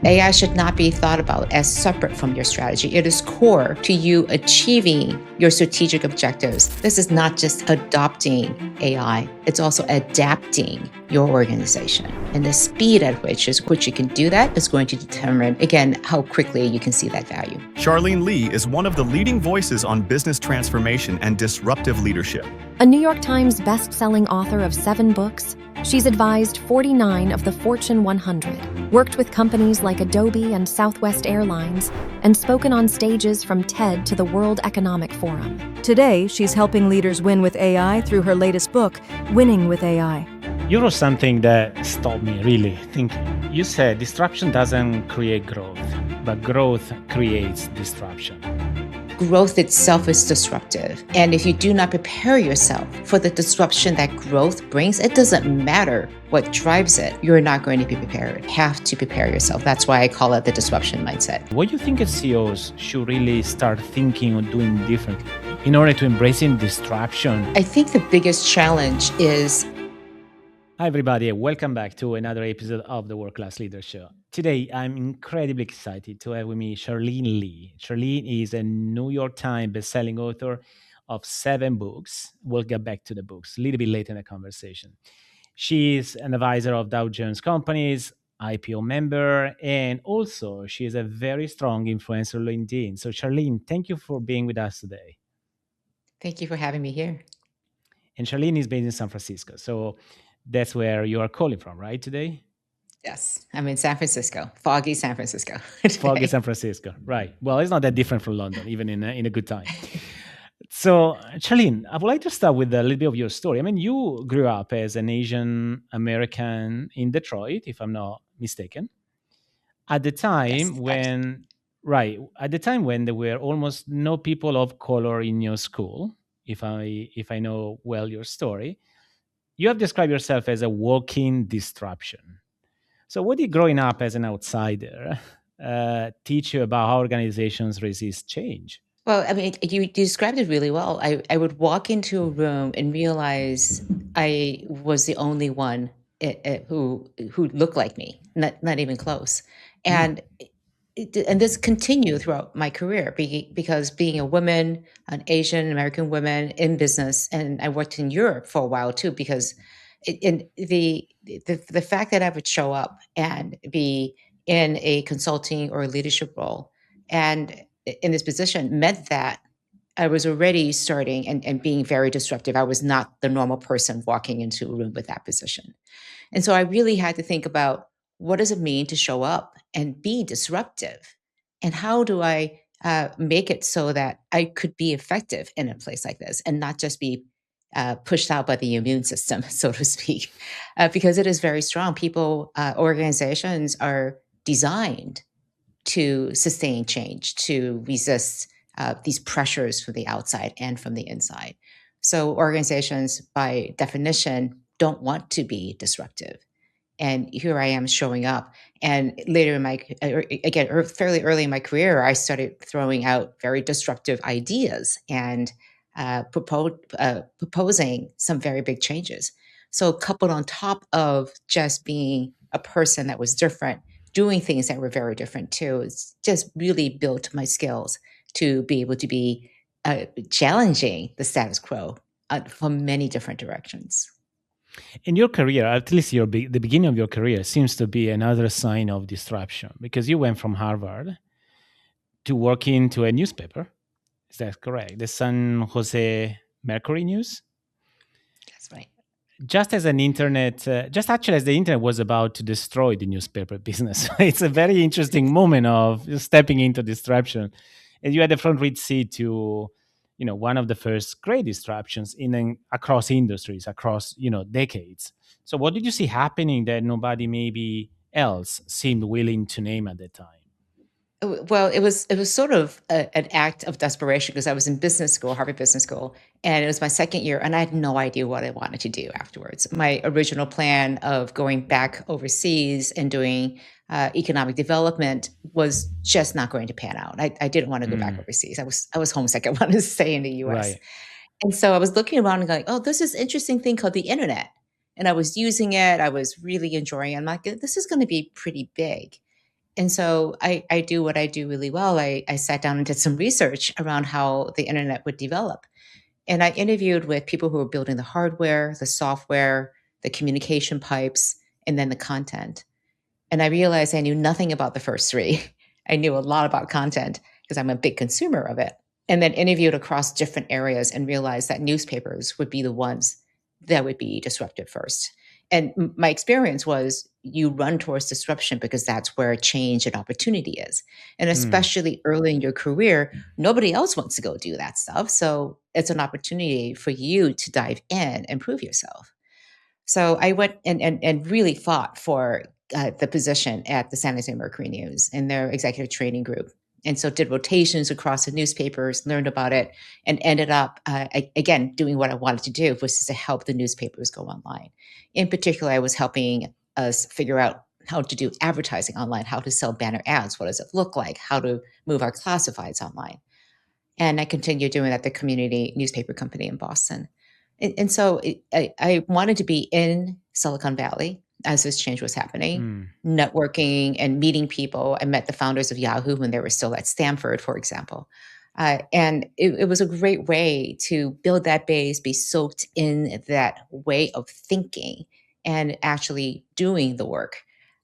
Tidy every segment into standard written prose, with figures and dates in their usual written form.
AI should not be thought about as separate from your strategy. It is core to you achieving your strategic objectives. This is not just adopting AI, it's also adapting your organization. And the speed at which you can do that is going to determine, again, how quickly you can see that value. Charlene Li is one of the leading voices on business transformation and disruptive leadership. A New York Times best-selling author of 7 books, she's advised 49 of the Fortune 100, worked with companies like Adobe and Southwest Airlines, and spoken on stages from TED to the World Economic Forum. Today, she's helping leaders win with AI through her latest book, Winning with AI. You wrote something that stopped me really thinking. You said disruption doesn't create growth, but growth creates disruption. Growth itself is disruptive. And if you do not prepare yourself for the disruption that growth brings, it doesn't matter what drives it, you're not going to be prepared. You have to prepare yourself. That's why I call it the disruption mindset. What do you think CEOs should really start thinking or doing differently in order to embracing disruption? I think the biggest challenge is... Hi, everybody, and welcome back to another episode of the World Class Leader Show. Today, I'm incredibly excited to have with me Charlene Li. Charlene is a New York Times bestselling author of 7 books. We'll get back to the books a little bit later in the conversation. She is an advisor of Dow Jones companies, IPO member, and also she is a very strong influencer on LinkedIn. So, Charlene, thank you for being with us today. Thank you for having me here. And Charlene is based in San Francisco. So that's where you are calling from, right, today? Yes, I'm in San Francisco, foggy San Francisco. Foggy San Francisco, right. Well, it's not that different from London, even in a good time. So, Charlene, I would like to start with a little bit of your story. I mean, you grew up as an Asian American in Detroit, if I'm not mistaken. At the time at the time when there were almost no people of color in your school, if I know well your story, you have described yourself as a walking disruption. So what did growing up as an outsider teach you about how organizations resist change? Well, I mean, you described it really well. I would walk into a room and realize I was the only one who looked like me, not even close. And and this continued throughout my career because being a woman, an Asian American woman in business, and I worked in Europe for a while too, because in the fact that I would show up and be in a consulting or a leadership role and in this position meant that I was already starting and being very disruptive. I was not the normal person walking into a room with that position. And so I really had to think about, what does it mean to show up and be disruptive? And how do I make it so that I could be effective in a place like this and not just be pushed out by the immune system, so to speak, because it is very strong. Organizations are designed to sustain change, to resist these pressures from the outside and from the inside. So organizations, by definition, don't want to be disruptive. And here I am showing up. And later in fairly early in my career, I started throwing out very disruptive ideas and proposing some very big changes. So coupled on top of just being a person that was different, doing things that were very different too, it's just really built my skills to be able to be challenging the status quo from many different directions. In your career, at least the beginning of your career seems to be another sign of disruption, because you went from Harvard to working to a newspaper. Is that correct? The San Jose Mercury News? That's right. Just as the internet was about to destroy the newspaper business. It's a very interesting moment of stepping into disruption. And you had a front row seat to, one of the first great disruptions across industries, across, decades. So what did you see happening that nobody maybe else seemed willing to name at the time? Well, it was sort of an act of desperation because I was in business school, Harvard Business School, and it was my second year, and I had no idea what I wanted to do afterwards. My original plan of going back overseas and doing economic development was just not going to pan out. I didn't want to go back overseas. I was homesick. I wanted to stay in the U.S. Right. And so I was looking around and going, oh, there's this interesting thing called the internet, and I was using it. I was really enjoying it. I'm like, this is going to be pretty big. And so I do what I do really well. I sat down and did some research around how the internet would develop. And I interviewed with people who were building the hardware, the software, the communication pipes, and then the content. And I realized I knew nothing about the first three. I knew a lot about content because I'm a big consumer of it. And then interviewed across different areas and realized that newspapers would be the ones that would be disrupted first. And my experience was you run towards disruption because that's where change and opportunity is. And Hmm. especially early in your career, nobody else wants to go do that stuff. So it's an opportunity for you to dive in and prove yourself. So I went and really fought for the position at the San Jose Mercury News in their executive training group. And so did rotations across the newspapers, learned about it, and ended up, again, doing what I wanted to do, which is to help the newspapers go online. In particular, I was helping us figure out how to do advertising online, how to sell banner ads, what does it look like, how to move our classifieds online. And I continued doing that at the community newspaper company in Boston. And so I wanted to be in Silicon Valley as this change was happening, Hmm. networking and meeting people. I met the founders of Yahoo when they were still at Stanford, for example. And it was a great way to build that base, be soaked in that way of thinking and actually doing the work.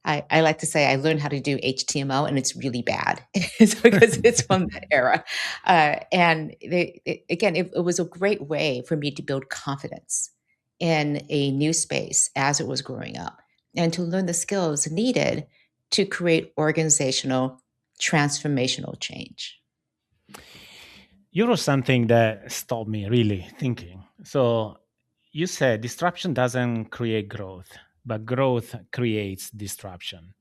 I like to say I learned how to do HTML and it's really bad. It's because it's from that era. Again, it was a great way for me to build confidence in a new space as it was growing up and to learn the skills needed to create organizational transformational change. You wrote something that stopped me really thinking. So you said disruption doesn't create growth, but growth creates disruption.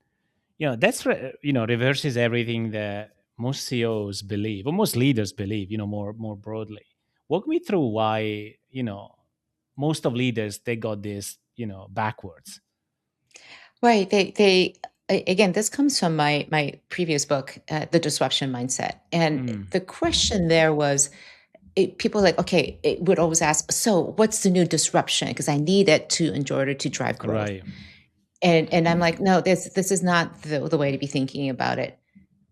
Reverses everything that most CEOs believe, or most leaders believe. More broadly. Walk me through why most of leaders they got this backwards. Right. Again, this comes from my previous book, The Disruption Mindset. And Mm, the question there was people like, okay, it would always ask, so what's the new disruption? Because I need it to in order to drive growth. right. And I'm like, no, this is not the way to be thinking about it.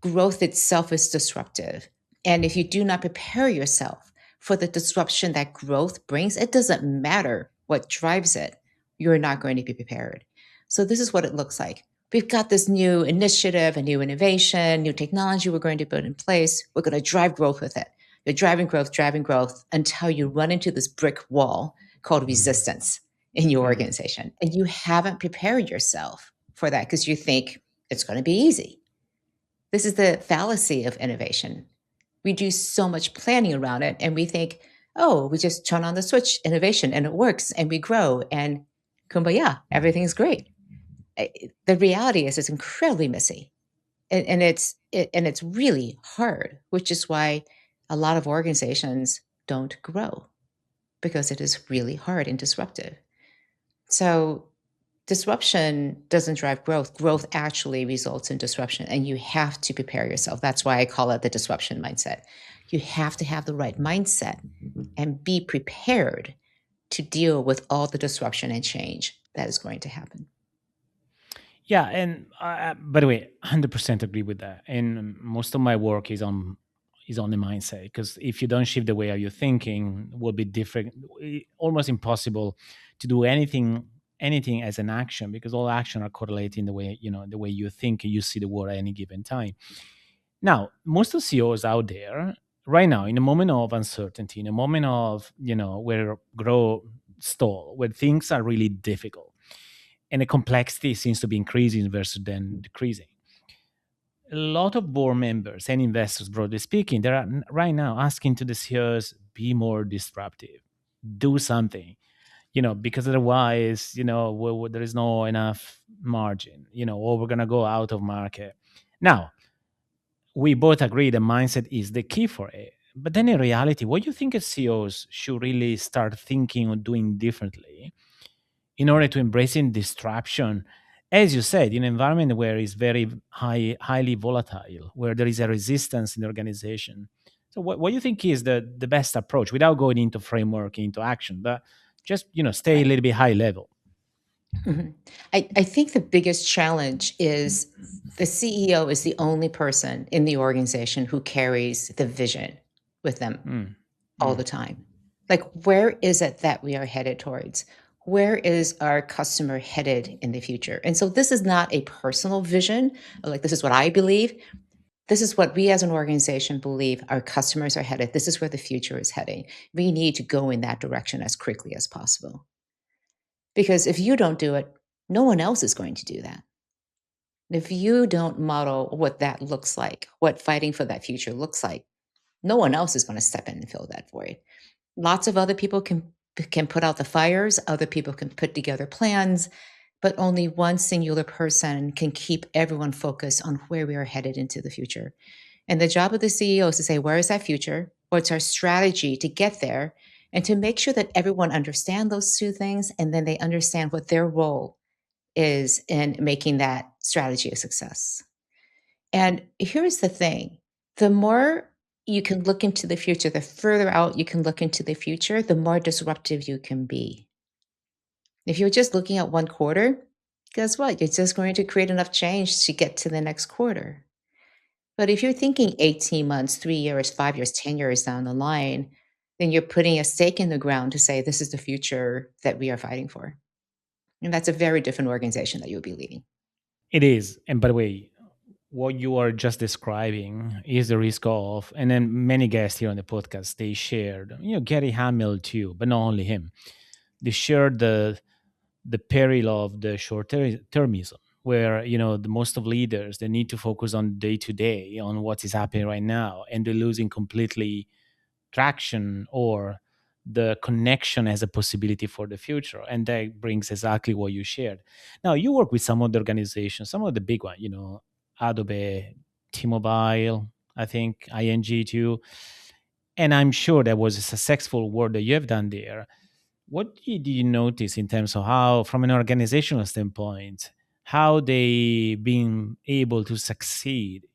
Growth itself is disruptive. And if you do not prepare yourself for the disruption that growth brings, it doesn't matter what drives it, you're not going to be prepared. So, this is what it looks like. We've got this new initiative, a new innovation, new technology we're going to put in place. We're going to drive growth with it. You're driving growth until you run into this brick wall called resistance in your Mm. organization. And you haven't prepared yourself for that because you think it's going to be easy. This is the fallacy of innovation. We do so much planning around it and we think, oh, we just turn on the switch, innovation, and it works and we grow and kumbaya, everything's great. The reality is it's incredibly messy and it's really hard, which is why a lot of organizations don't grow because it is really hard and disruptive. So disruption doesn't drive growth. Growth actually results in disruption, and you have to prepare yourself. That's why I call it the disruption mindset. You have to have the right mindset and be prepared to deal with all the disruption and change that is going to happen. Yeah, and by the way, 100% agree with that. And most of my work is on the mindset because if you don't shift the way how you're thinking, will be different, almost impossible to do anything as an action because all action are correlating the way you think and you see the world at any given time. Now, most of CEOs out there right now, in a moment of uncertainty, in a moment of where grow stall, where things are really difficult and the complexity seems to be increasing versus then decreasing. A lot of board members and investors, broadly speaking, they are right now asking to the CEOs be more disruptive, do something, because otherwise, there is no enough margin, or we're gonna go out of market. Now, we both agree the mindset is the key for it. But then in reality, what do you think CEOs should really start thinking or doing differently in order to embracing disruption, as you said, in an environment where it's very highly volatile, where there is a resistance in the organization? So what do you think is the best approach without going into framework, into action, but just stay a Right. little bit high level? Mhm. I think the biggest challenge is the CEO is the only person in the organization who carries the vision with them Mm, all mm. the time. Like, where is it that we are headed towards? Where is our customer headed in the future? And so, this is not a personal vision, like, this is what I believe. This is what we as an organization believe our customers are headed. This is where the future is heading. We need to go in that direction as quickly as possible. Because if you don't do it, no one else is going to do that. If you don't model what that looks like, what fighting for that future looks like, no one else is going to step in and fill that void. Lots of other people can put out the fires, other people can put together plans, but only one singular person can keep everyone focused on where we are headed into the future. And the job of the CEO is to say, where is that future? What's our strategy to get there? And to make sure that everyone understand those two things, and then they understand what their role is in making that strategy a success. And here's the thing, the more you can look into the future, the further out you can look into the future, the more disruptive you can be. If you're just looking at one quarter, guess what? You're just going to create enough change to get to the next quarter. But if you're thinking 18 months, 3 years, 5 years, 10 years down the line, then you're putting a stake in the ground to say, this is the future that we are fighting for. And that's a very different organization that you'll be leading. It is. And by the way, what you are just describing is the risk of, and then many guests here on the podcast, they shared, Gary Hamill too, but not only him. They shared the peril of the termism, where the most of leaders, they need to focus on day to day, on what is happening right now, and they're losing completely traction or the connection as a possibility for the future. And that brings exactly what you shared. Now, you work with some of the organizations, some of the big ones, Adobe, T-Mobile, I think ING too. And I'm sure that was a successful work that you have done there. What did you notice in terms of how, from an organizational standpoint, how they been able to succeed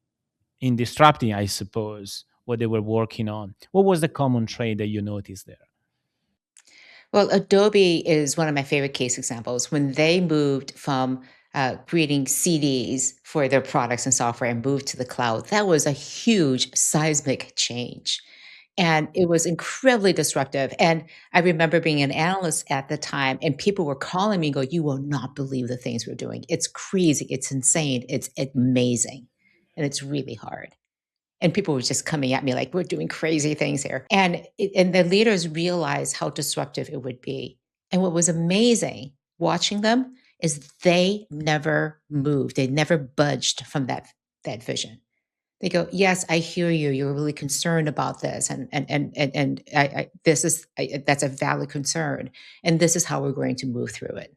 in disrupting, I suppose, what they were working on? What was the common trait that you noticed there? Well, Adobe is one of my favorite case examples. When they moved from creating CDs for their products and software and moved to the cloud, that was a huge seismic change. And it was incredibly disruptive. And I remember being an analyst at the time, and people were calling me and go, you will not believe the things we're doing. It's crazy. It's insane. It's amazing. And it's really hard. And people were just coming at me like, we're doing crazy things here. And the leaders realized how disruptive it would be. And what was amazing watching them is they never moved. They never budged from that vision. They go, yes, I hear you. You're really concerned about this, and this is that's a valid concern, and this is how we're going to move through it.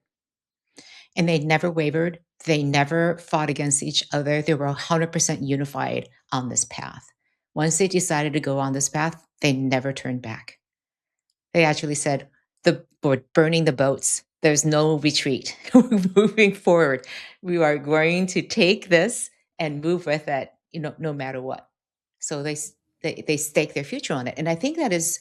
And they never wavered. They never fought against each other. They were 100% unified on this path. Once they decided to go on this path, they never turned back. They actually said, we're burning the boats. There's no retreat. We're moving forward. We are going to take this and move with it, no matter what. So they stake their future on it. And I think that is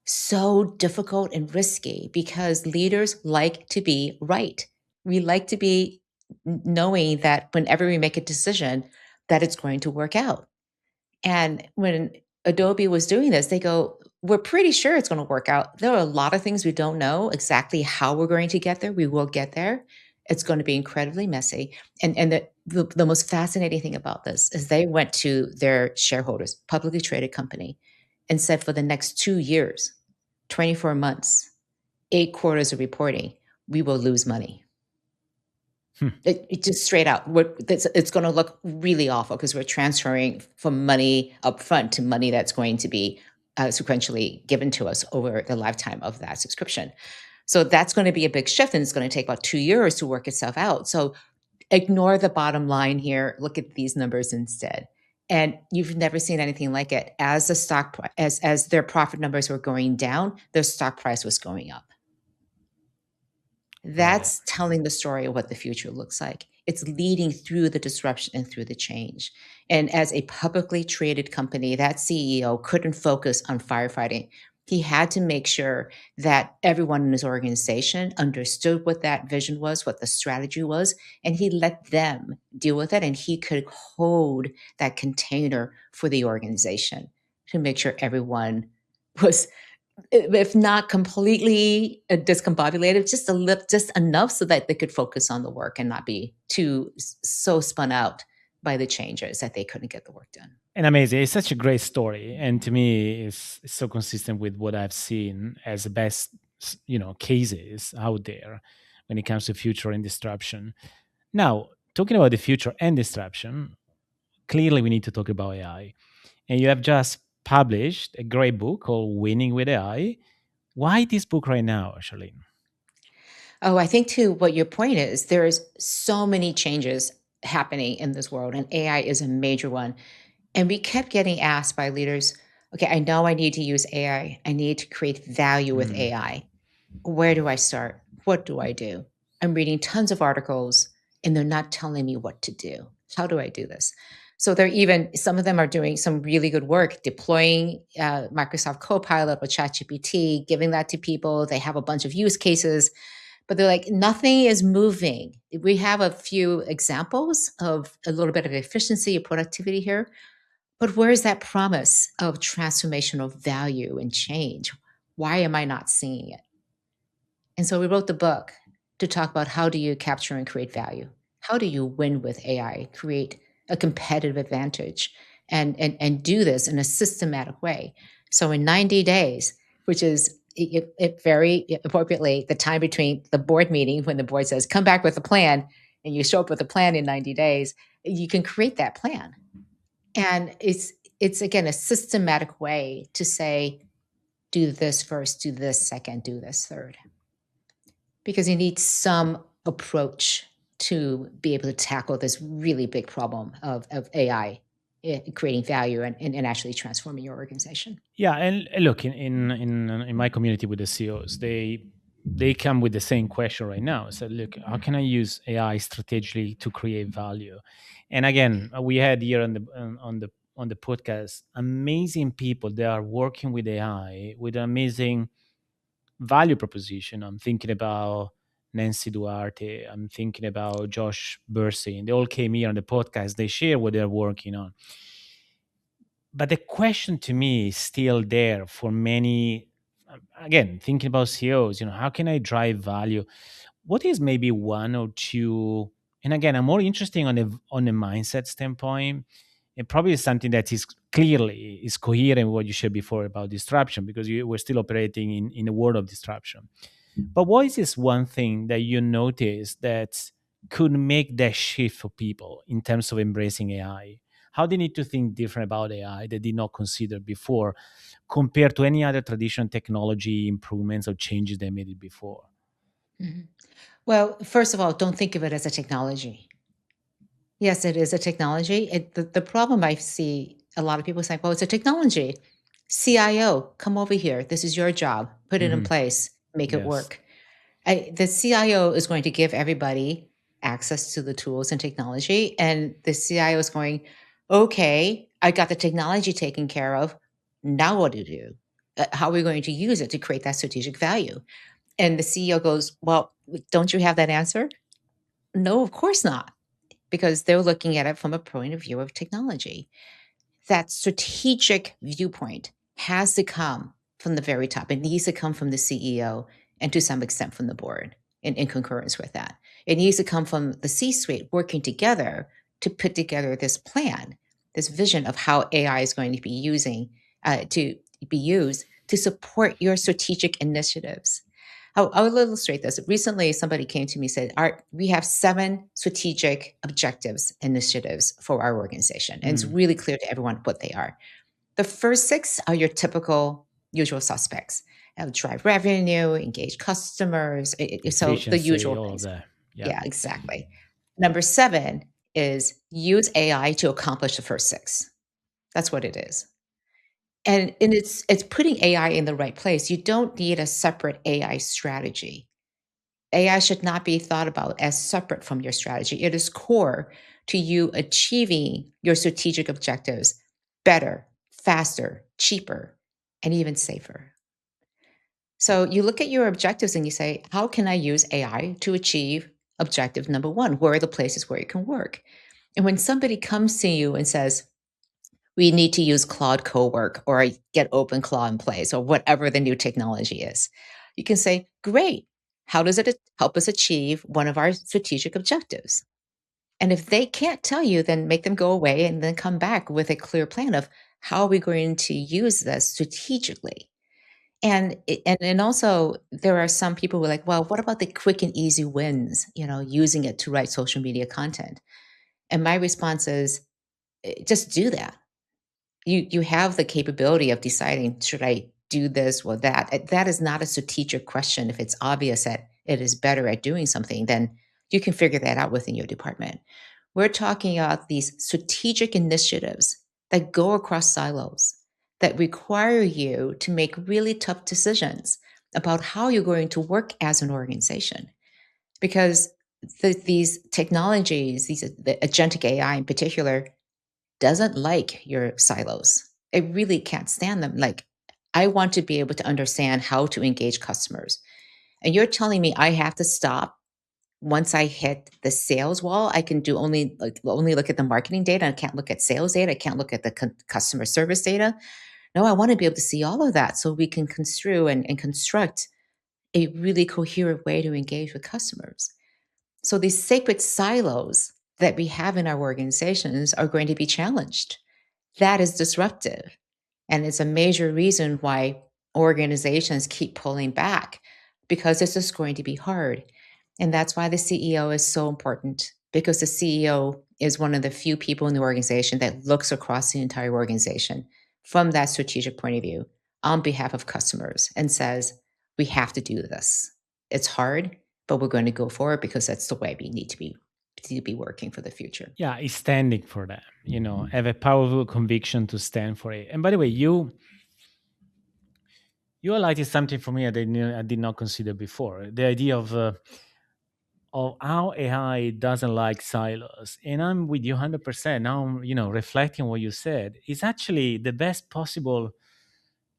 so difficult and risky because leaders like to be right. We like to be knowing that whenever we make a decision, that it's going to work out. And when Adobe was doing this, they go, we're pretty sure it's going to work out. There are a lot of things we don't know exactly how we're going to get there. We will get there. It's going to be incredibly messy. And the most fascinating thing about this is they went to their shareholders, publicly traded company, and said for the next 2 years, 24 months, 8 quarters of reporting, we will lose money. Hmm. It just straight out. It's going to look really awful because we're transferring from money up front to money that's going to be sequentially given to us over the lifetime of that subscription. So that's going to be a big shift, and it's going to take about 2 years to work itself out. So ignore the bottom line here. Look at these numbers instead. And you've never seen anything like it. As the as their profit numbers were going down, their stock price was going up. Wow. That's telling the story of what the future looks like. It's leading through the disruption and through the change. And as a publicly traded company, that CEO couldn't focus on firefighting. He had to make sure that everyone in his organization understood what that vision was, what the strategy was, and he let them deal with it. And he could hold that container for the organization to make sure everyone was, if not completely discombobulated, just just enough so that they could focus on the work and not be too so spun out by the changes that they couldn't get the work done. And amazing. It's such a great story, and to me, it's so consistent with what I've seen as the best, cases out there when it comes to future and disruption. Now, talking about the future and disruption, clearly we need to talk about AI. And you have just published a great book called "Winning with AI." Why this book right now, Charlene? Oh, I think too, what your point is, there's so many changes happening in this world, and AI is a major one. And we kept getting asked by leaders, okay, I know I need to use AI. I need to create value with Mm. AI. Where do I start? What do I do? I'm reading tons of articles and they're not telling me what to do. How do I do this? So they're even, some of them are doing some really good work deploying Microsoft Copilot or ChatGPT, giving that to people. They have a bunch of use cases, but they're like, nothing is moving. We have a few examples of a little bit of efficiency or productivity here, but where is that promise of transformational value and change? Why am I not seeing it? And so we wrote the book to talk about how do you capture and create value? How do you win with AI, create a competitive advantage, and do this in a systematic way? So in 90 days, which is it very appropriately the time between the board meeting when the board says, come back with a plan, and you show up with a plan in 90 days, you can create that plan. And it's again a systematic way to say, do this first, do this second, do this third, because you need some approach to be able to tackle this really big problem of AI creating value and actually transforming your organization. Yeah, and look, in my community with the CEOs, they come with the same question right now. So, look, how can I use AI strategically to create value? And again, we had here on the podcast amazing people that are working with AI with an amazing value proposition. I'm thinking about Nancy Duarte. I'm thinking about Josh Bursey. They all came here on the podcast. They share what they're working on. But the question to me is still there for many. Again, thinking about CEOs, how can I drive value? What is maybe one or two? And again, I'm more interested on the mindset standpoint. It probably is something that is clearly is coherent with what you shared before about disruption, because we're still operating in a world of disruption. But what is this one thing that you notice that could make that shift for people in terms of embracing AI? How they need to think different about AI they did not consider before, compared to any other traditional technology improvements or changes they made it before? Mhm. Well, first of all, don't think of it as a technology. Yes, it is a technology. The problem I see a lot of people saying, well, it's a technology. CIO, come over here. This is your job. Put it in Hmm. place, make it Yes. work. The CIO is going to give everybody access to the tools and technology. And the CIO is going, okay, I got the technology taken care of. Now what do you do? How are we going to use it to create that strategic value? And the CEO goes, well, don't you have that answer? No, of course not, because they're looking at it from a point of view of technology. That strategic viewpoint has to come from the very top. It needs to come from the CEO and to some extent from the board in concurrence with that. It needs to come from the C suite working together to put together this plan, this vision of how AI is going to be to be used to support your strategic initiatives. I'll illustrate this. Recently, somebody came to me and said, Art, we have 7 strategic objectives, initiatives for our organization. And it's Mm. really clear to everyone what they are. The first 6 are your typical usual suspects. Drive revenue, engage customers. So the Efficiency, usual all of things. that. Yeah. Yeah, exactly. Number 7 is use AI to accomplish the first 6. That's what it is. And it's putting AI in the right place. You don't need a separate AI strategy. AI should not be thought about as separate from your strategy. It is core to you achieving your strategic objectives better, faster, cheaper, and even safer. So you look at your objectives and you say, how can I use AI to achieve objective number one? Where are the places where it can work? And when somebody comes to you and says, we need to use Claude Cowork or get OpenClaw in place or whatever the new technology is, you can say, great. How does it help us achieve one of our strategic objectives? And if they can't tell you, then make them go away and then come back with a clear plan of how are we going to use this strategically. And also there are some people who are like, well, what about the quick and easy wins, using it to write social media content? And my response is, just do that. You have the capability of deciding, should I do this or that? That is not a strategic question. If it's obvious that it is better at doing something, then you can figure that out within your department. We're talking about these strategic initiatives that go across silos, that require you to make really tough decisions about how you're going to work as an organization. Because these technologies, the agentic AI in particular, doesn't like your silos. It really can't stand them. Like, I want to be able to understand how to engage customers. And you're telling me I have to stop once I hit the sales wall. I can do only look at the marketing data. I can't look at sales data. I can't look at the customer service data. No, I want to be able to see all of that so we can construe and construct a really coherent way to engage with customers. So these sacred silos that we have in our organizations are going to be challenged. That is disruptive. And it's a major reason why organizations keep pulling back, because it's just going to be hard. And that's why the CEO is so important, because the CEO is one of the few people in the organization that looks across the entire organization from that strategic point of view on behalf of customers and says, we have to do this. It's hard, but we're going to go for it because that's the way we need to be working for the future. Yeah, it's standing for that. Have a powerful conviction to stand for it. And by the way, you highlighted something for me I did not consider before. The idea of how AI doesn't like silos. And I'm with you 100%. Now, reflecting on what you said, it's actually the best possible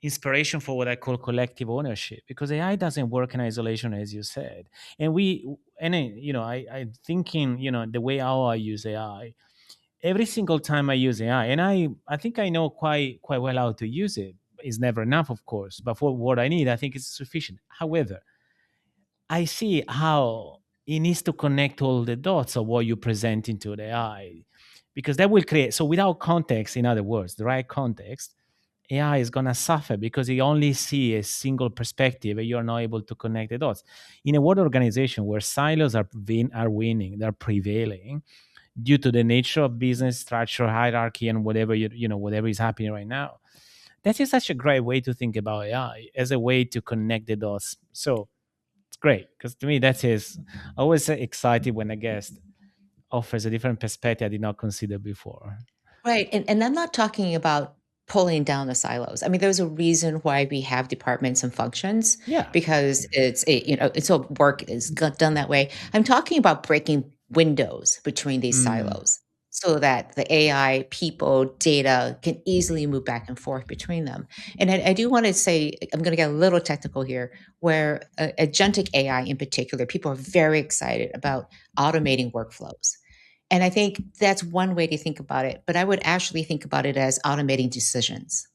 inspiration for what I call collective ownership, because AI doesn't work in isolation, as you said. And I'm thinking, the way how I use AI, every single time I use AI, and I think I know quite well how to use it. It's never enough, of course, but for what I need, I think it's sufficient. However, I see how it needs to connect all the dots of what you present into the AI, because that will create. So without context, in other words, the right context, AI is gonna suffer because you only see a single perspective and you're not able to connect the dots. In a world organization where silos are winning, they're prevailing due to the nature of business structure, hierarchy, and whatever whatever is happening right now. That is such a great way to think about AI as a way to connect the dots. So it's great because to me that is always excited when a guest offers a different perspective I did not consider before. Right. And I'm not talking about pulling down the silos. I mean, there's a reason why we have departments and functions, Yeah. because it's all work is done that way. I'm talking about breaking windows between these Mm. silos so that the AI, people, data can easily move back and forth between them. And I do want to say, I'm going to get a little technical here, where agentic AI in particular, people are very excited about automating workflows. And I think that's one way to think about it. But I would actually think about it as automating decisions.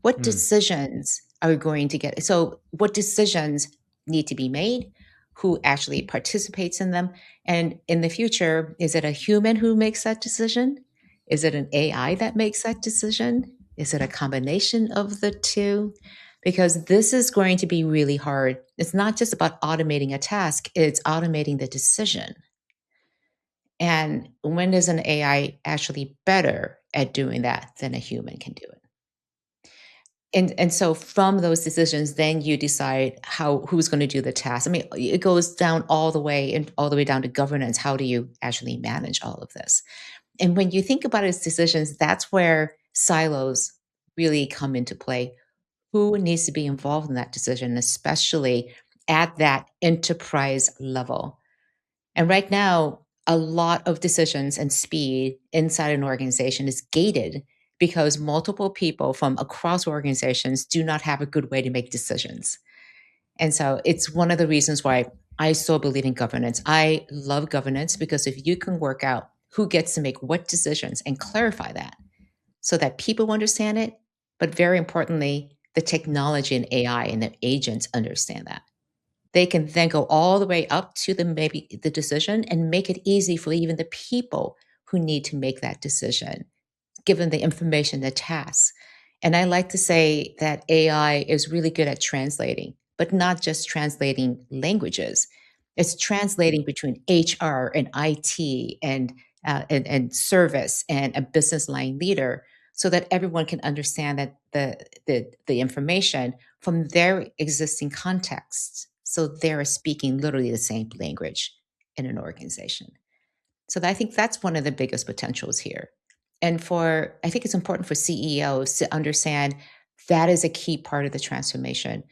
What Mm. decisions are we going to get? So, what decisions need to be made? Who actually participates in them? And in the future, is it a human who makes that decision? Is it an AI that makes that decision? Is it a combination of the two? Because this is going to be really hard. It's not just about automating a task, it's automating the decision. And when is an AI actually better at doing that than a human can do it? And so from those decisions, then you decide who's going to do the task. I mean, it goes down all the way and all the way down to governance. How do you actually manage all of this? And when you think about it as decisions, that's where silos really come into play. Who needs to be involved in that decision, especially at that enterprise level? And right now, a lot of decisions and speed inside an organization is gated because multiple people from across organizations do not have a good way to make decisions. And so it's one of the reasons why I still believe in governance. I love governance because if you can work out who gets to make what decisions and clarify that so that people understand it, but very importantly, the technology and AI and the agents understand that. They can then go all the way up to the maybe the decision and make it easy for even the people who need to make that decision, given the information, the tasks. And I like to say that AI is really good at translating, but not just translating languages. It's translating between HR and IT and service and a business line leader, so that everyone can understand that the information from their existing context. So they're speaking literally the same language in an organization. So I think that's one of the biggest potentials here. And I think it's important for CEOs to understand that is a key part of the transformation.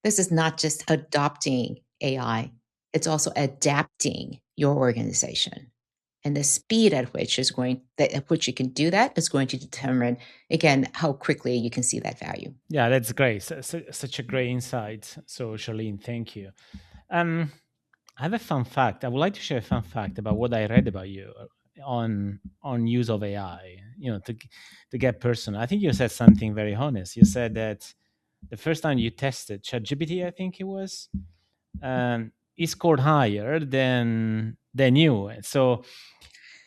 This is not just adopting AI, it's also adapting your organization. And the speed at which you can do that is going to determine, again, how quickly you can see that value. Yeah, that's great. Such a great insight. So, Charlene, thank you. Um, I have a fun fact. I would like to share a fun fact about what I read about you on use of AI. To get personal. I think you said something very honest. You said that the first time you tested ChatGPT, I think it was, it scored higher than you. So,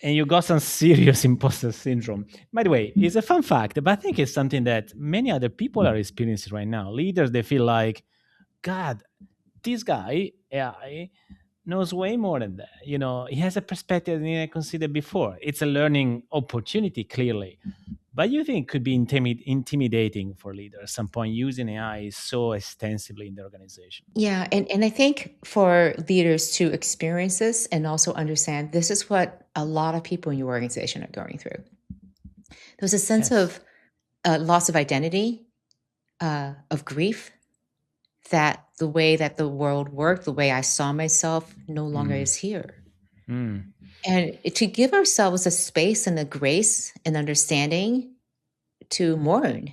and you got some serious imposter syndrome. By the way, it's a fun fact, but I think it's something that many other people are experiencing right now. Leaders, they feel like, God, this guy, AI, knows way more than that. He has a perspective than I considered before. It's a learning opportunity, clearly. But you think could be intimidating for leaders at some point using AI so extensively in the organization? Yeah, and I think for leaders to experience this and also understand this is what a lot of people in your organization are going through. There's a sense Yes. of loss of identity, of grief, that the way that the world worked, the way I saw myself, no longer Mm, is here. mm, And to give ourselves a space and a grace and understanding to mourn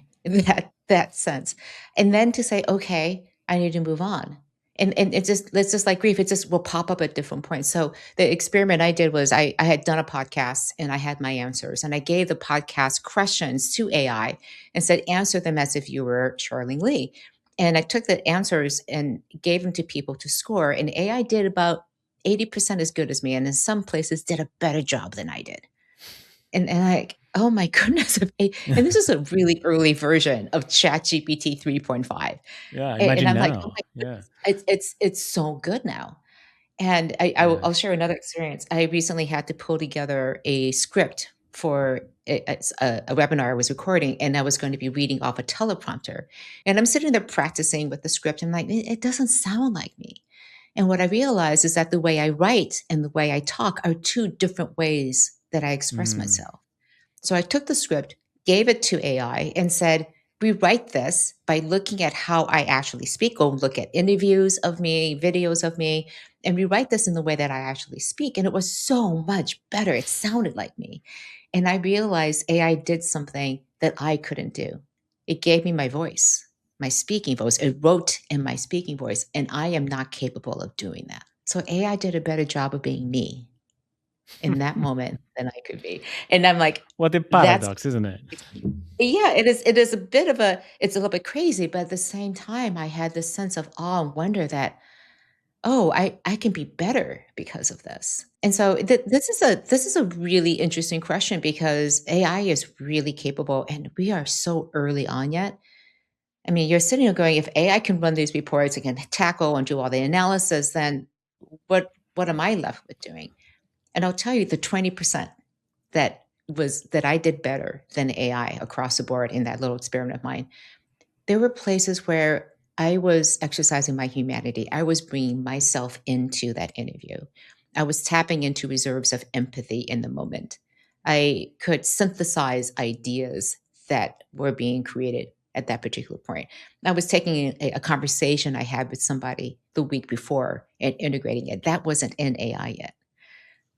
that sense, and then to say, okay, I need to move on. And it's just like grief. It just will pop up at different points. So the experiment I did was I had done a podcast and I had my answers, and I gave the podcast questions to AI and said, answer them as if you were Charlene Li. And I took the answers and gave them to people to score. And AI did about 80% as good as me, and in some places did a better job than I did. And like, oh my goodness, and this is a really early version of ChatGPT 3.5. yeah, And imagine I'm like, "Oh now. my Yeah. goodness, it's so good now." And Yeah. I'll share another experience. I recently had to pull together a script for a webinar I was recording, and I was going to be reading off a teleprompter. And I'm sitting there practicing with the script. I'm like, it doesn't sound like me. And what I realized is that the way I write and the way I talk are two different ways that I express Mm, myself. So I took the script, gave it to AI, and said, rewrite this by looking at how I actually speak. Go look at interviews of me, videos of me, and rewrite this in the way that I actually speak. And it was so much better. It sounded like me. And I realized AI did something that I couldn't do. It gave me my voice, my speaking voice. It wrote in my speaking voice, and I am not capable of doing that. So AI did a better job of being me in that moment than I could be. And I'm like, what a that's paradox, isn't it? yeah, it is a bit of it's a little bit crazy, but at the same time, I had this sense of awe and wonder that, oh, I can be better because of this. And so this is a really interesting question because AI is really capable and we are so early on yet. I mean, you're sitting there going, if AI can run these reports and can tackle and do all the analysis, then what am I left with doing? And I'll tell you the 20% that I did better than AI across the board in that little experiment of mine. There were places where I was exercising my humanity. I was bringing myself into that interview. I was tapping into reserves of empathy in the moment. I could synthesize ideas that were being created at that particular point. I was taking a conversation I had with somebody the week before and integrating it. That wasn't in AI yet.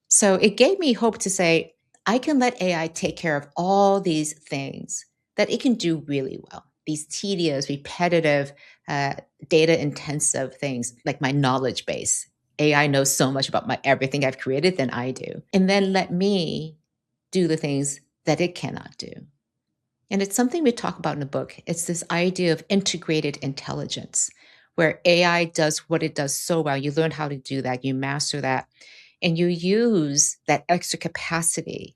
So it gave me hope to say, I can let AI take care of all these things that it can do really well. these tedious, repetitive, uh, data intensive things like my knowledge base. AI knows so much about my everything I've created than I do. And then let me do the things that it cannot do. And it's something we talk about in the book. It's this idea of integrated intelligence, where AI does what it does so well. You learn how to do that, you master that, and you use that extra capacity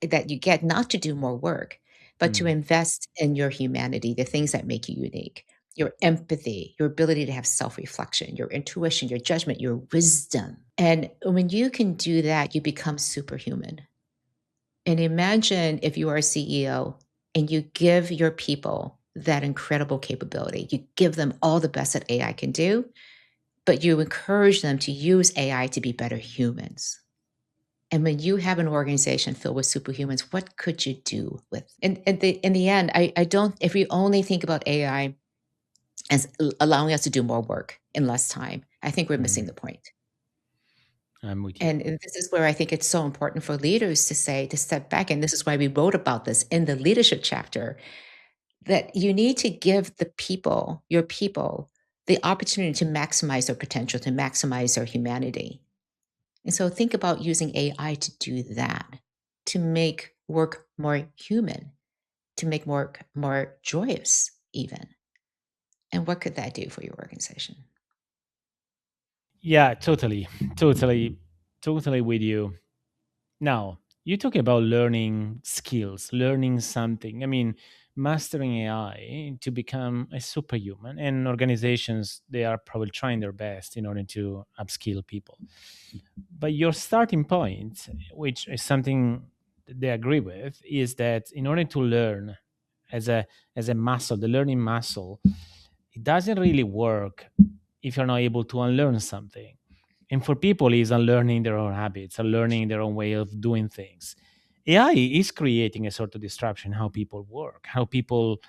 that you get not to do more work, but to Mm. invest in your humanity, the things that make you unique, your empathy, your ability to have self reflection, your intuition, your judgment, your wisdom. And when you can do that, you become superhuman. And imagine if you are a CEO and you give your people that incredible capability. You give them all the best that AI can do, but you encourage them to use AI to be better humans. And when you have an organization filled with superhumans, what could you do with? And in the end, I don't. If we only think about AI as allowing us to do more work in less time, I think we're missing Mm. the point. I'm with you. And this is where I think it's so important for leaders to say, to step back. And this is why we wrote about this in the leadership chapter, that you need to give the people, your people, the opportunity to maximize their potential, to maximize their humanity. And so think about using AI to do that, to make work more human, to make work more joyous, even. And what could that do for your organization? Yeah, totally, totally, totally with you. Now, you're talking about learning skills, learning something. I mean, mastering AI to become a superhuman, and organizations, they are probably trying their best in order to upskill people. But your starting point, which is something that they agree with, is that in order to learn as a muscle, the learning muscle, it doesn't really work if you're not able to unlearn something. And for people, it's unlearning their own habits, unlearning their own way of doing things. AI is creating a sort of disruption how people work, how people,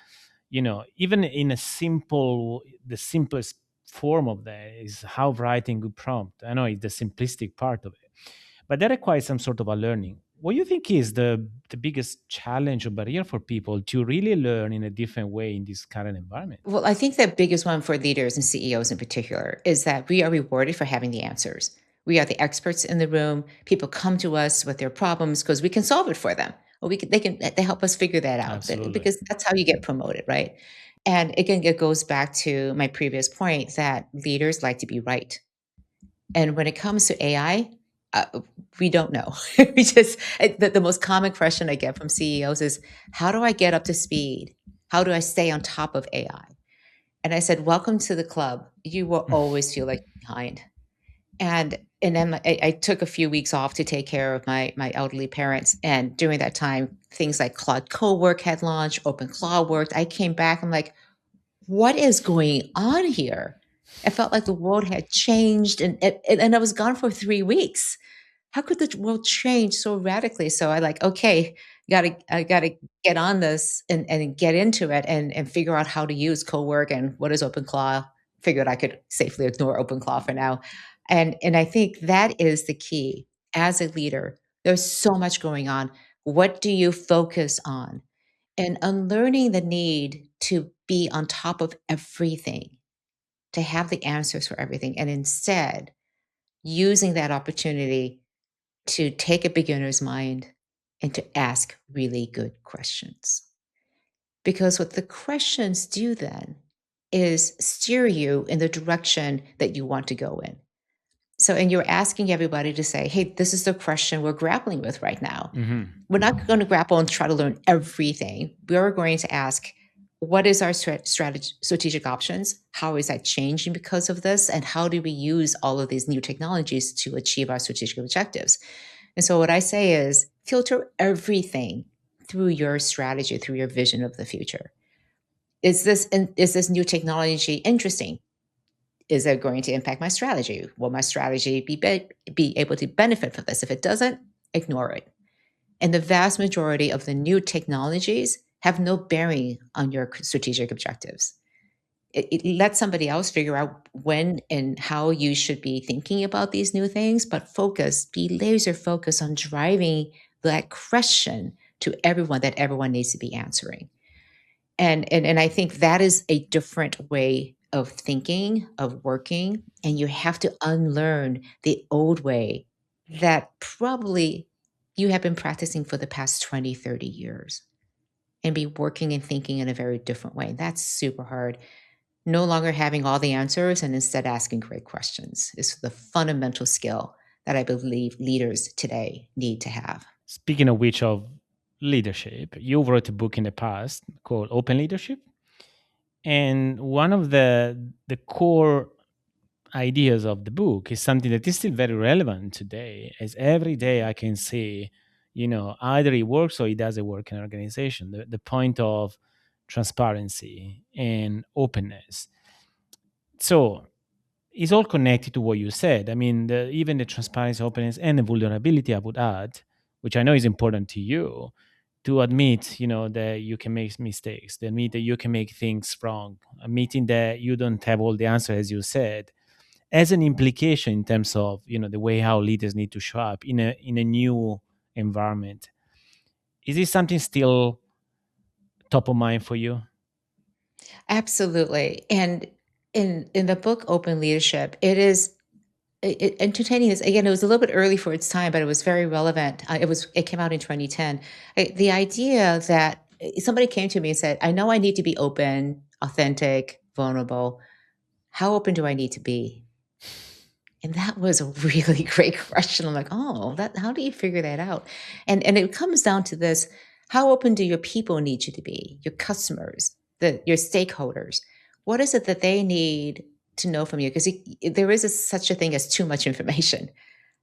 even in a simple, the simplest form of that is how writing good prompt. I know it's the simplistic part of it, but that requires some sort of a learning. What do you think is the biggest challenge or barrier for people to really learn in a different way in this current environment? Well, I think the biggest one for leaders and CEOs in particular is that we are rewarded for having the answers. We are the experts in the room. People come to us with their problems because we can solve it for them. Or they help us figure that out Absolutely. because that's how you get promoted, right? And again, it goes back to my previous point that leaders like to be right. And when it comes to AI, we don't know. The most common question I get from CEOs is, how do I get up to speed? How do I stay on top of AI? And I said, welcome to the club. You will always feel like you're behind. And then I took a few weeks off to take care of my elderly parents. And during that time, things like Claude Cowork had launched, Open Claude worked. I came back. I'm like, what is going on here? I felt like the world had changed, and I was gone for 3 weeks. How could the world change so radically? So I like, okay, I gotta get on this and get into it and figure out how to use co-work and what is OpenClaw. Figured I could safely ignore OpenClaw for now. And I think that is the key as a leader. There's so much going on. What do you focus on? And unlearning the need to be on top of everything, to have the answers for everything, and instead using that opportunity to take a beginner's mind and to ask really good questions. Because what the questions do then is steer you in the direction that you want to go in. So, and you're asking everybody to say, hey, this is the question we're grappling with right now. Hmm. We're not going to grapple and try to learn everything. We're going to ask, what is our strategic options? How is that changing because of this? And how do we use all of these new technologies to achieve our strategic objectives? And so what I say is filter everything through your strategy, through your vision of the future. Is this new technology interesting? Is it going to impact my strategy? Will my strategy be able to benefit from this? If it doesn't, ignore it. And the vast majority of the new technologies have no bearing on your strategic objectives. It lets somebody else figure out when and how you should be thinking about these new things, but be laser focused on driving that question to everyone that everyone needs to be answering. And I think that is a different way of thinking, of working, and you have to unlearn the old way that probably you have been practicing for the past 20, 30 years and be working and thinking in a very different way. That's super hard. No longer having all the answers and instead asking great questions is the fundamental skill that I believe leaders today need to have. Speaking of which, of leadership, you wrote a book in the past called Open Leadership, and one of the core ideas of the book is something that is still very relevant today, as every day I can see, either it works or it doesn't work in an organization. The point of transparency and openness. So it's all connected to what you said. I mean, even the transparency, openness, and the vulnerability, I would add, which I know is important to you, to admit, that you can make mistakes, to admit that you can make things wrong, admitting that you don't have all the answers, as you said, as an implication in terms of, the way how leaders need to show up in a new environment. Is this something still top of mind for you? Absolutely. And in the book Open Leadership, it is entertaining this again. It was a little bit early for its time, but it was very relevant. It came out in 2010. The idea that somebody came to me and said, "I know I need to be open, authentic, vulnerable. How open do I need to be?" And that was a really great question. I'm like, "Oh, that how do you figure that out?" And it comes down to this: how open do your people need you to be? Your customers, your stakeholders. What is it that they need to know from you? Because there is such a thing as too much information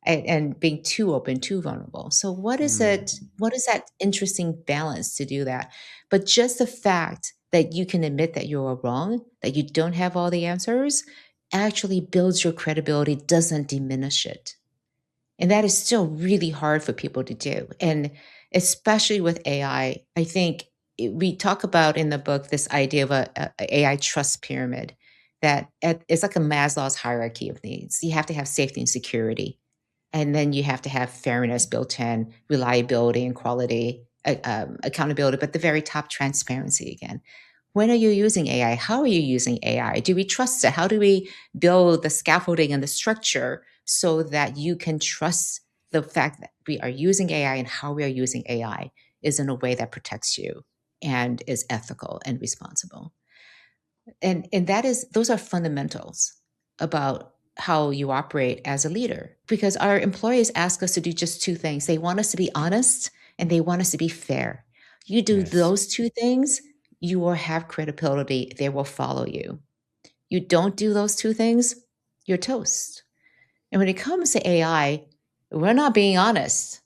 and being too open, too vulnerable. So what is it? Mm. What is that interesting balance to do that? But just the fact that you can admit that you're wrong, that you don't have all the answers, actually builds your credibility, doesn't diminish it. And that is still really hard for people to do. And especially with I think we talk about in the book this idea of a AI trust pyramid it's like a Maslow's hierarchy of needs. You have to have safety and security, and then you have to have fairness built in, reliability and quality, accountability, but the very top, transparency again. When are you using AI? How are you using AI? Do we trust it? How do we build the scaffolding and the structure so that you can trust the fact that we are using AI and how we are using AI is in a way that protects you and is ethical and responsible? And that is those are fundamentals about how you operate as a leader, because our employees ask us to do just two things. They want us to be honest and they want us to be fair. You do Yes. those two things, you will have credibility. They will follow you. You don't do those two things, you're toast. And when it comes to AI, we're not being honest.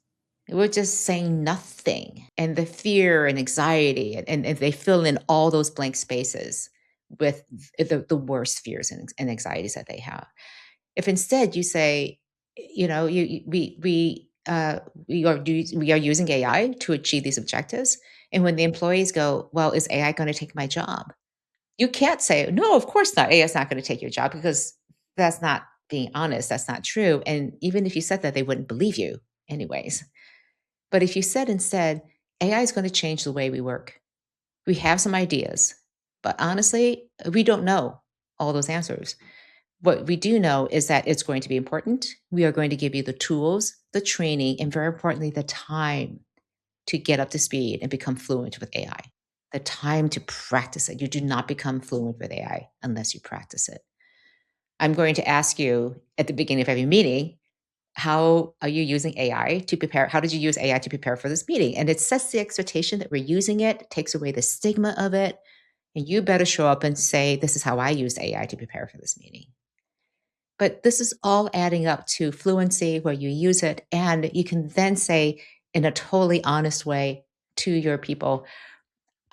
We're just saying nothing. And the fear and anxiety, and they fill in all those blank spaces with the worst fears and anxieties that they have. If instead you say, we are using AI to achieve these objectives, and when the employees go, well, is AI going to take my job? You can't say, no, of course not. AI is not going to take your job, because that's not being honest. That's not true. And even if you said that, they wouldn't believe you anyways. But if you said instead, AI is going to change the way we work. We have some ideas, but honestly, we don't know all those answers. What we do know is that it's going to be important. We are going to give you the tools, the training, and very importantly, the time to get up to speed and become fluent with AI. The time to practice it. You do not become fluent with AI unless you practice it. I'm going to ask you at the beginning of every meeting, how are you using AI to prepare? How did you use AI to prepare for this meeting? And it sets the expectation that we're using it, takes away the stigma of it. And you better show up and say, this is how I used AI to prepare for this meeting. But this is all adding up to fluency where you use it. And you can then say in a totally honest way to your people,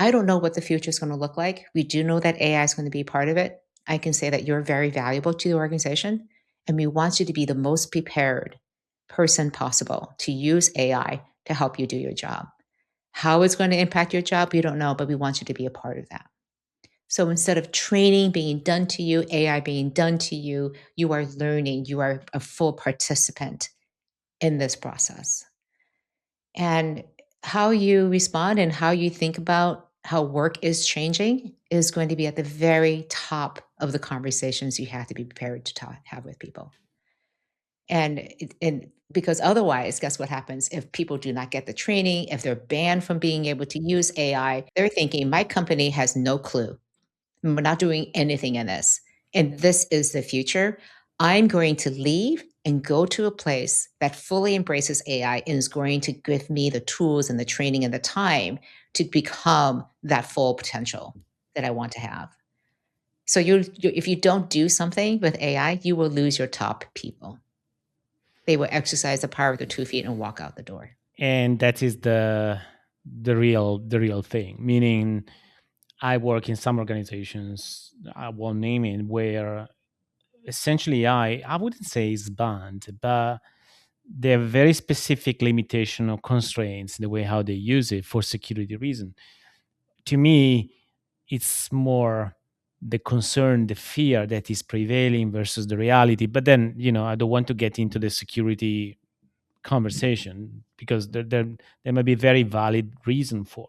I don't know what the future is going to look like. We do know that AI is going to be part of it. I can say that you're very valuable to the organization, and we want you to be the most prepared person possible to use AI to help you do your job. How it's going to impact your job, we don't know, but we want you to be a part of that. So instead of training being done to you, AI being done to you, you are learning, you are a full participant in this process. And how you respond and how you think about how work is changing is going to be at the very top of the conversations you have to be prepared to have with people. And because otherwise, guess what happens if people do not get the training, if they're banned from being able to use AI, they're thinking, my company has no clue. We're not doing anything in this. And this is the future. I'm going to leave and go to a place that fully embraces AI and is going to give me the tools and the training and the time to become that full potential that I want to have. So if you don't do something with AI, you will lose your top people. They will exercise the power of their 2 feet and walk out the door. And that is the real thing. Meaning, I work in some organizations, I won't name it, where essentially I wouldn't say is banned, but there are very specific limitation or constraints in the way how they use it for security reason. To me, it's more the concern, the fear that is prevailing versus the reality. But then, I don't want to get into the security conversation because there may be very valid reason for,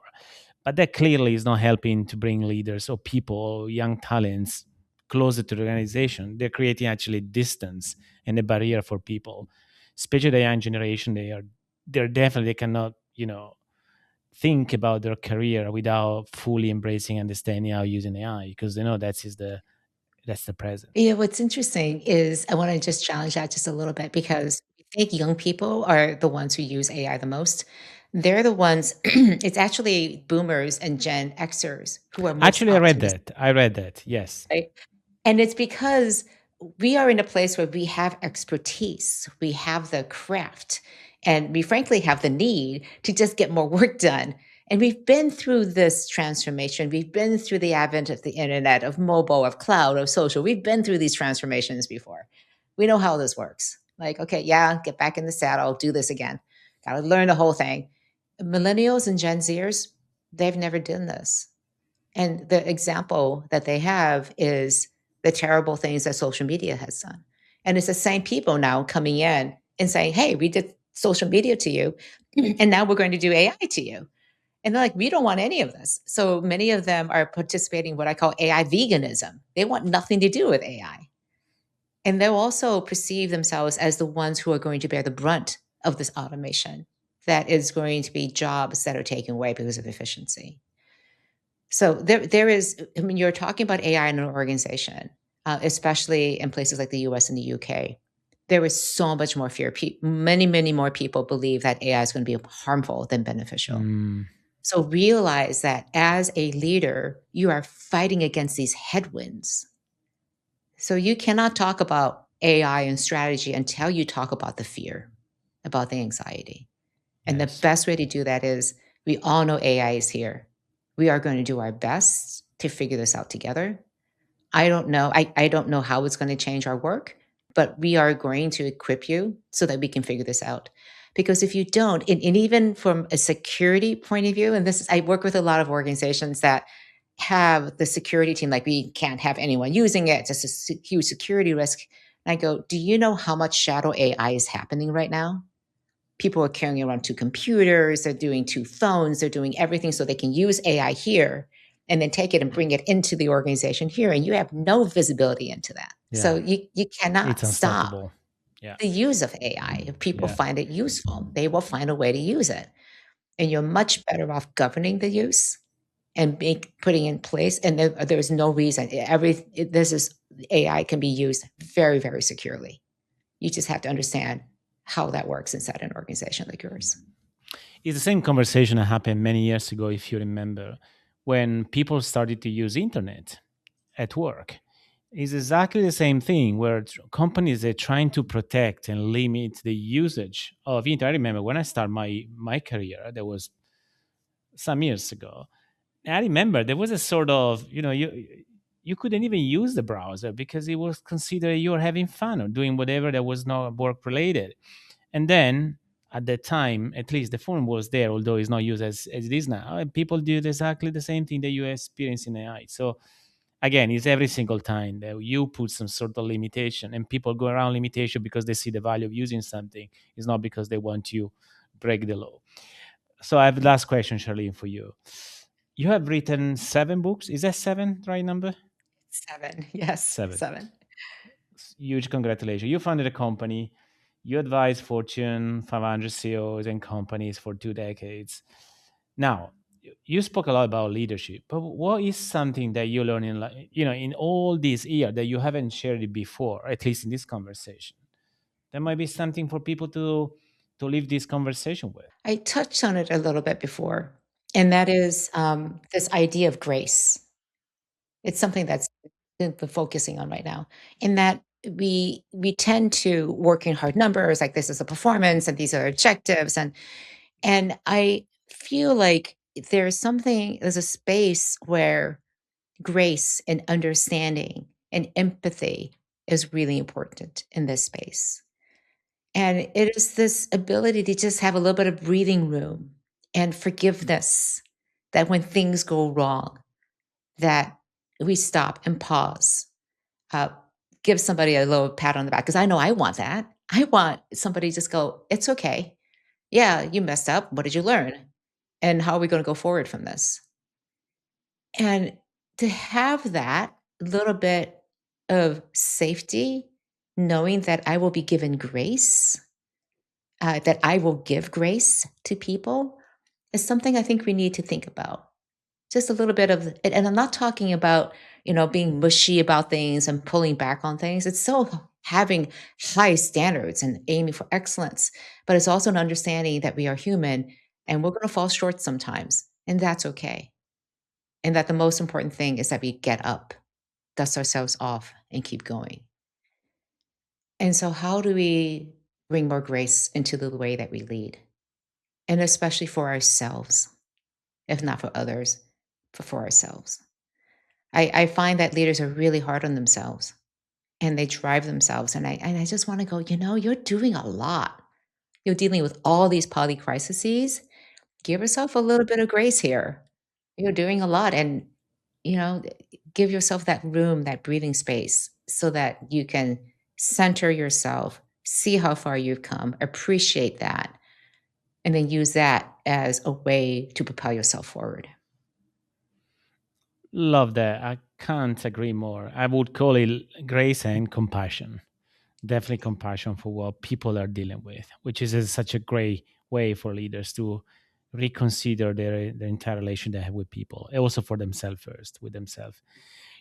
but that clearly is not helping to bring leaders or people or young talents closer to the organization. They're creating actually distance and a barrier for people, especially the young generation. They're definitely, they cannot think about their career without fully embracing, understanding how using AI, because they know that's the present. Yeah, what's interesting is I want to just challenge that just a little bit because I think young people are the ones who use AI the most. They're the ones, it's actually boomers and Gen Xers who are most Actually, optimistic, I read that. Yes. right? And it's because we are in a place where we have expertise, we have the craft, and we frankly have the need to just get more work done. And we've been through this transformation. We've been through the advent of the internet, of mobile, of cloud, of social. We've been through these transformations before. We know how this works. Like, okay, yeah, get back in the saddle, do this again. Got to learn the whole thing. Millennials and Gen Zers, they've never done this. And the example that they have is the terrible things that social media has done. And it's the same people now coming in and saying, hey, we did social media to you, and now we're going to do AI to you. And they're like, we don't want any of this. So many of them are participating in what I call AI veganism. They want nothing to do with AI. And they'll also perceive themselves as the ones who are going to bear the brunt of this automation that is going to be jobs that are taken away because of efficiency. So there is, I mean, you're talking about AI in an organization, especially in places like the US and the UK. There is so much more fear. Many, many more people believe that AI is going to be harmful than beneficial. Mm, So realize that as a leader, you are fighting against these headwinds. So you cannot talk about AI and strategy until you talk about the fear, about the anxiety. And the yes. best way to do that is we all know AI is here. We are going to do our best to figure this out together. I don't know. I don't know how it's going to change our work, but we are going to equip you so that we can figure this out. Because if you don't, and even from a security point of view, and this is, I work with a lot of organizations that have the security team, like we can't have anyone using it, it's just a huge security risk. And I go, do you know how much shadow AI is happening right now? People are carrying around 2 computers, they're doing 2 phones, they're doing everything so they can use AI here and then take it and bring it into the organization here. And you have no visibility into that. So Yeah. you It's cannot stop unstoppable. Yeah. the use of AI. If people Yeah. find it useful, they will find a way to use it. And you're much better off governing the use and putting in place. And there's no reason. This is AI can be used very, very securely. You just have to understand how that works inside an organization like yours. It's the same conversation that happened many years ago, if you remember, when people started to use internet at work. It's exactly the same thing where companies are trying to protect and limit the usage of internet. I remember when I started my career, that was some years ago. I remember there was a sort of, you couldn't even use the browser because it was considered you were having fun or doing whatever that was not work related. And then at that time, at least the phone was there, although it's not used as it is now. And people did exactly the same thing that you experience in AI. So again, it's every single time that you put some sort of limitation and people go around limitation because they see the value of using something. It's not because they want to break the law. So I have the last question, Charlene, for you. You have written 7 books. Is that seven right number? 7. Yes, Seven. 7. Huge congratulations. You founded a company. You advise Fortune 500 CEOs and companies for 2 decades. Now, you spoke a lot about leadership, but what is something that you learn in, in all these years that you haven't shared it before, at least in this conversation? There might be something for people to leave this conversation with. I touched on it a little bit before, and that is, this idea of grace. It's something that's been focusing on right now, in that we tend to work in hard numbers, like this is a performance and these are objectives, and I feel like there's a space where grace and understanding and empathy is really important in this space. And it is this ability to just have a little bit of breathing room and forgiveness, that when things go wrong, that we stop and pause, uh, give somebody a little pat on the back, because I know I want that. I want somebody to just go, "It's okay. Yeah, you messed up. What did you learn? And how are we gonna go forward from this?" And to have that little bit of safety, knowing that I will be given grace, that I will give grace to people, is something I think we need to think about. Just a little bit of, and I'm not talking about, being mushy about things and pulling back on things. It's still having high standards and aiming for excellence, but it's also an understanding that we are human and we're going to fall short sometimes, and that's okay. And that the most important thing is that we get up, dust ourselves off, and keep going. And so, how do we bring more grace into the way that we lead? And especially for ourselves, if not for others, but for ourselves. I find that leaders are really hard on themselves and they drive themselves. And I just want to go, you're doing a lot. You're dealing with all these poly crises. Give yourself a little bit of grace here. You're doing a lot. And, you know, give yourself that room, that breathing space so that you can center yourself, see how far you've come, appreciate that, and then use that as a way to propel yourself forward. Love that. I can't agree more. I would call it grace and compassion. Definitely compassion for what people are dealing with, which is such a great way for leaders to reconsider their entire relation they have with people, and also for themselves first, with themselves.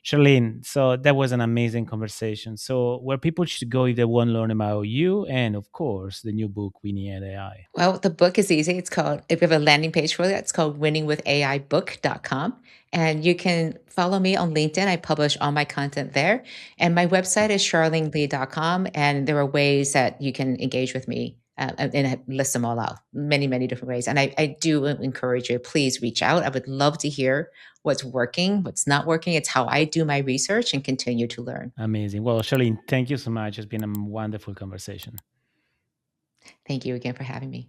Charlene, so that was an amazing conversation. So, where people should go if they want to learn about you, and of course, the new book, Winnie and AI. Well, the book is easy. It's called, if you have a landing page for it, it's called winningwithaibook.com. And you can follow me on LinkedIn. I publish all my content there. And my website is charleneli.com. And there are ways that you can engage with me, and I list them all out, many, many different ways. And I do encourage you, please reach out. I would love to hear what's working, what's not working. It's how I do my research and continue to learn. Amazing. Well, Charlene, thank you so much. It's been a wonderful conversation. Thank you again for having me.